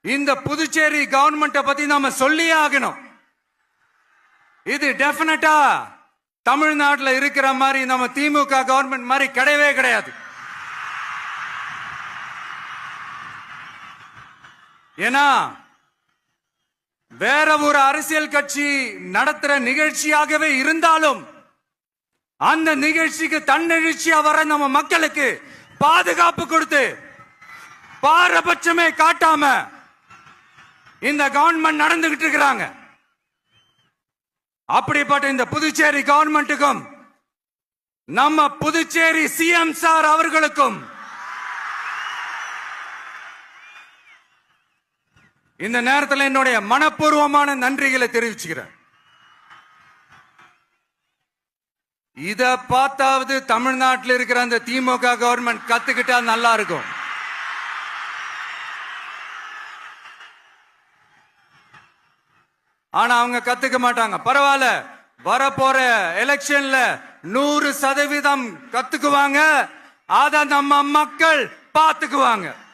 இந்த புதுச்சேரி கவர்மெண்ட்டை பத்தி நாம சொல்லியே ஆகணும். இது டெஃபினட்டா தமிழ்நாட்டில் இருக்கிற மாதிரி நம்ம திமுக கவர்மெண்ட் மாதிரி கிடையவே கிடையாது. ஏன்னா வேற ஒரு அரசியல் கட்சி நடத்துற நிகழ்ச்சியாகவே இருந்தாலும் அந்த நிகழ்ச்சிக்கு தன்னெழுச்சியா வர நம்ம மக்களுக்கு பாதுகாப்பு கொடுத்து பாரபட்சமே காட்டாம இந்த கவர்மெண்ட் நடந்துகிட்டு இருக்கிறாங்க. அப்படிப்பட்ட இந்த புதுச்சேரி கவர்மெண்ட்டுக்கும் நம்ம புதுச்சேரி சிஎம் சார் அவர்களுக்கும் இந்த நேரத்தில் என்னுடைய மனப்பூர்வமான நன்றிகளை தெரிவிச்சுக்கிறேன். இத பார்த்தாவது தமிழ்நாட்டில் இருக்கிற அந்த திமுக கவர்மெண்ட் கத்துக்கிட்டா நல்லா இருக்கும். ஆனா அவங்க கத்துக்க மாட்டாங்க. பரவாயில்ல, வரப்போற எலெக்ஷன்ல 100% கத்துக்குவாங்க. அத நம்ம மக்கள் பார்த்துக்குவாங்க.